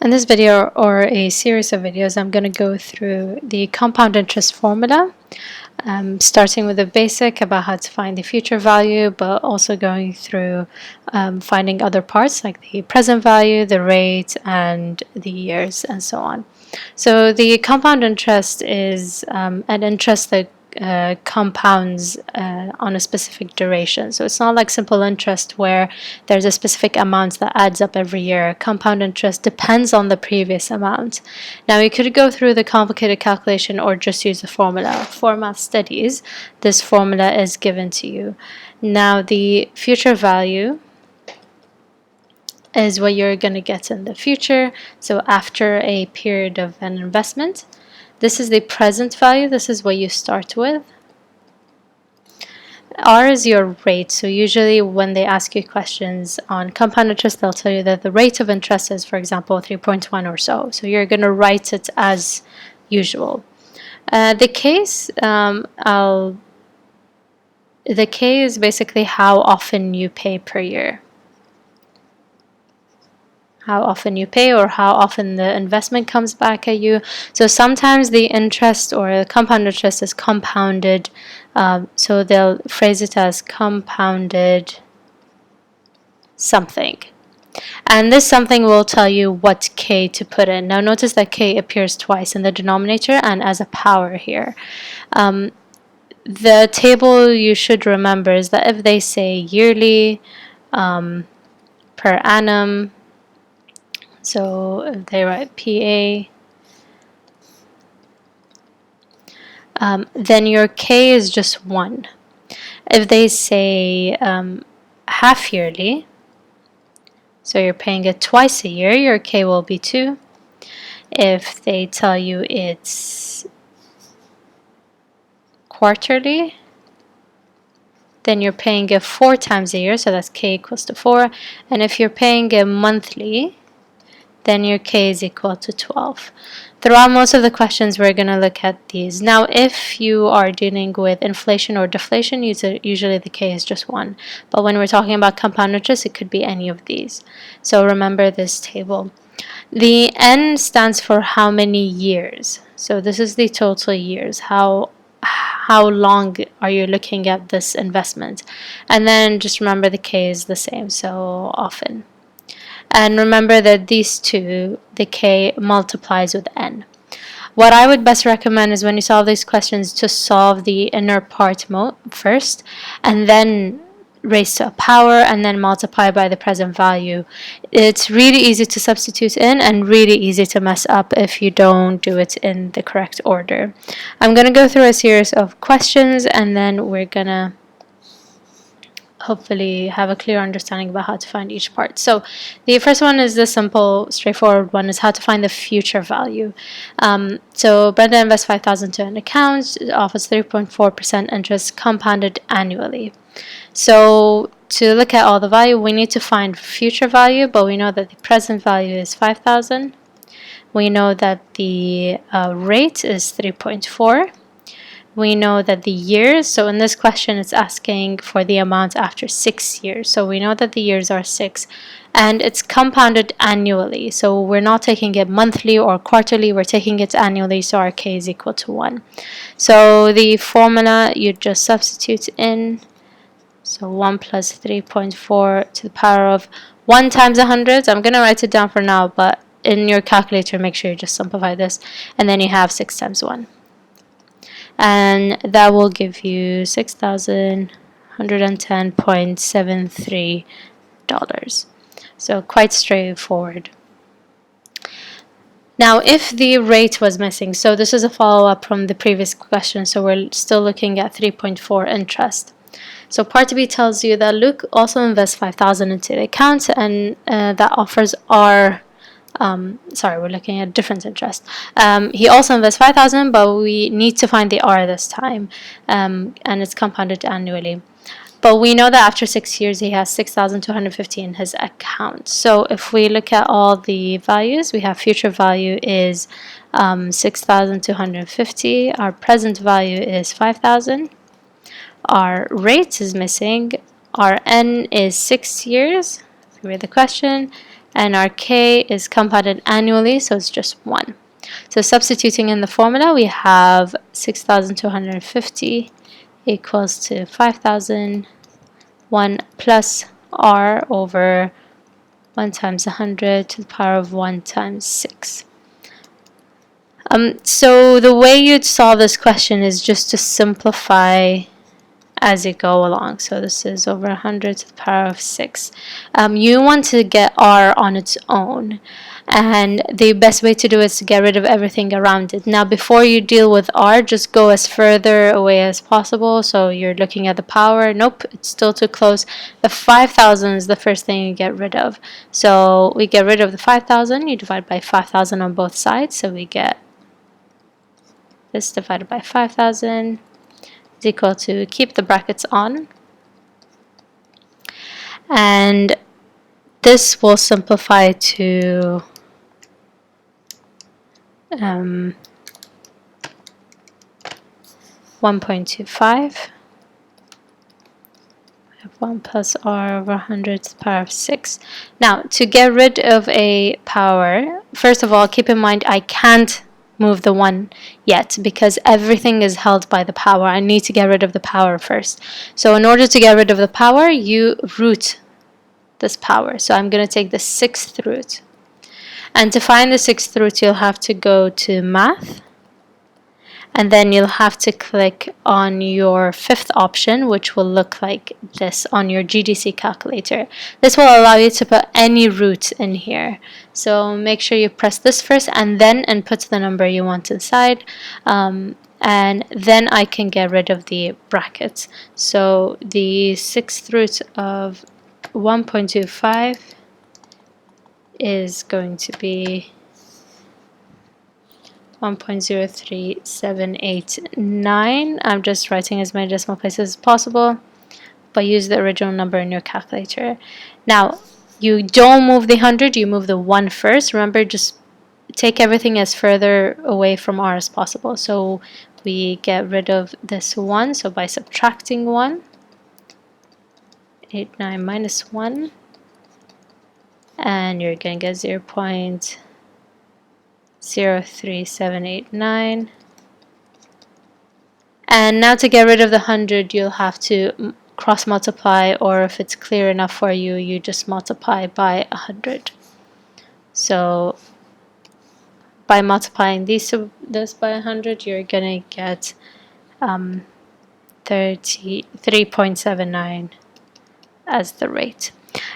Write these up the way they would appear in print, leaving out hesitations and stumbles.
In this video, or a series of videos, I'm going to go through the compound interest formula, starting with the basic about how to find the future value, but also going through finding other parts like the present value, the rate, and the years, and so on. So the compound interest is an interest that compounds on a specific duration. So it's not like simple interest where there's a specific amount that adds up every year. Compound interest depends on the previous amount. Now you could go through the complicated calculation or just use the formula. For math studies, this formula is given to you. Now the future value is what you're going to get in the future. So after a period of an investment. This is the present value. This is what you start with. R is your rate. So usually when they ask you questions on compound interest, they'll tell you that the rate of interest is, for example, 3.1 or so. So you're going to write it as usual. The K is basically how often you pay per year. How often you pay or how often the investment comes back at you. So sometimes the interest or the compound interest is compounded. So they'll phrase it as compounded something. And this something will tell you what K to put in. Now notice that K appears twice in the denominator and as a power here. The table you should remember is that if they say yearly, per annum, so if they write PA, then your K is just 1. If they say half yearly, so you're paying it twice a year, your K will be 2. If they tell you it's quarterly, then you're paying it 4 times a year, so that's K equals to 4. And if you're paying it monthly, then your K is equal to 12. Throughout most of the questions, we're going to look at these. Now, if you are dealing with inflation or deflation, usually the K is just 1. But when we're talking about compound interest, it could be any of these. So remember this table. The N stands for how many years. So this is the total years. How long are you looking at this investment? And then just remember the K is the same, so often. And remember that these two, the K multiplies with N. What I would best recommend is when you solve these questions to solve the inner part first, and then raise to a power, and then multiply by the present value. It's really easy to substitute in and really easy to mess up if you don't do it in the correct order. I'm going to go through a series of questions, and then we're going to hopefully have a clear understanding about how to find each part. So the first one is the simple, straightforward one, is how to find the future value. So Brenda invests 5,000 to an account, offers 3.4% interest compounded annually. So to look at all the value, we need to find future value, but we know that the present value is 5,000. We know that the rate is 3.4. We know that the years, so in this question it's asking for the amount after 6 years. So we know that the years are 6 and it's compounded annually. So we're not taking it monthly or quarterly, we're taking it annually, so our K is equal to 1. So the formula, you just substitute in. So 1 plus 3.4 to the power of 1 times 100. I'm going to write it down for now, but in your calculator, make sure you just simplify this. And then you have 6 times 1. And that will give you $6,110.73. So quite straightforward. Now, if the rate was missing, so this is a follow-up from the previous question, so we're still looking at 3.4 interest. So part B tells you that Luke also invests 5,000 into the account, and that offers R. We're looking at different interest. He also invests 5,000, but we need to find the R this time, and it's compounded annually. But we know that after 6 years, he has 6,250 in his account. So if we look at all the values, we have future value is 6,250. Our present value is 5,000. Our rate is missing. Our N is 6 years. Read the question. and our k is compounded annually, so it's just 1. So substituting in the formula, we have 6,250 equals to 5,001 plus r over 1 times 100 to the power of 1 times 6. So the way you'd solve this question is just to simplify as you go along. So this is over 100 to the power of 6. You want to get r on its own, and the best way to do it is to get rid of everything around it. Now before you deal with r, just go as further away as possible. So you're looking at the power. Nope, it's still too close. The 5,000 is the first thing you get rid of. So we get rid of the 5,000. You divide by 5,000 on both sides. So we get this divided by 5,000 is equal to, keep the brackets on, and this will simplify to 1.25. 1 plus r over 100 to the power of 6. Now, to get rid of a power, first of all, keep in mind I can't move the 1 yet because everything is held by the power. I need to get rid of the power first. So in order to get rid of the power, you root this power. So I'm going to take the 6th root. And to find the 6th root, you'll have to go to Math. And then you'll have to click on your 5th option, which will look like this on your GDC calculator. This will allow you to put any root in here. So make sure you press this first and then input the number you want inside. And then I can get rid of the brackets. So the 6th root of 1.25 is going to be 1.03789. I'm just writing as many decimal places as possible, but use the original number in your calculator. Now, you don't move the 100, you move the 1 first. Remember, just take everything as further away from r as possible. So we get rid of this 1, so by subtracting 1, 89 minus 1, and you're going to get 0.03789. And now to get rid of the 100, you'll have to cross multiply, or if it's clear enough for you, you just multiply by 100. So by multiplying this by 100, you're going to get 33.79 as the rate.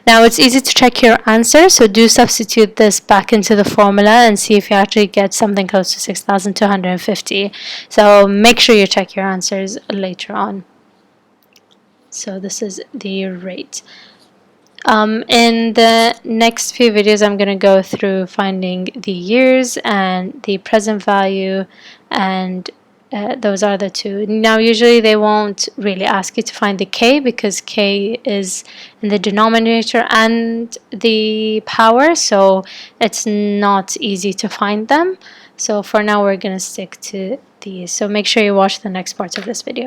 Now it's easy to check your answer, so do substitute this back into the formula and see if you actually get something close to 6,250. So make sure you check your answers later on. So this is the rate. In the next few videos, I'm going to go through finding the years and the present value, and those are the two. Now usually they won't really ask you to find the k because k is in the denominator and the power, so it's not easy to find them. So for now we're going to stick to these. So make sure you watch the next parts of this video.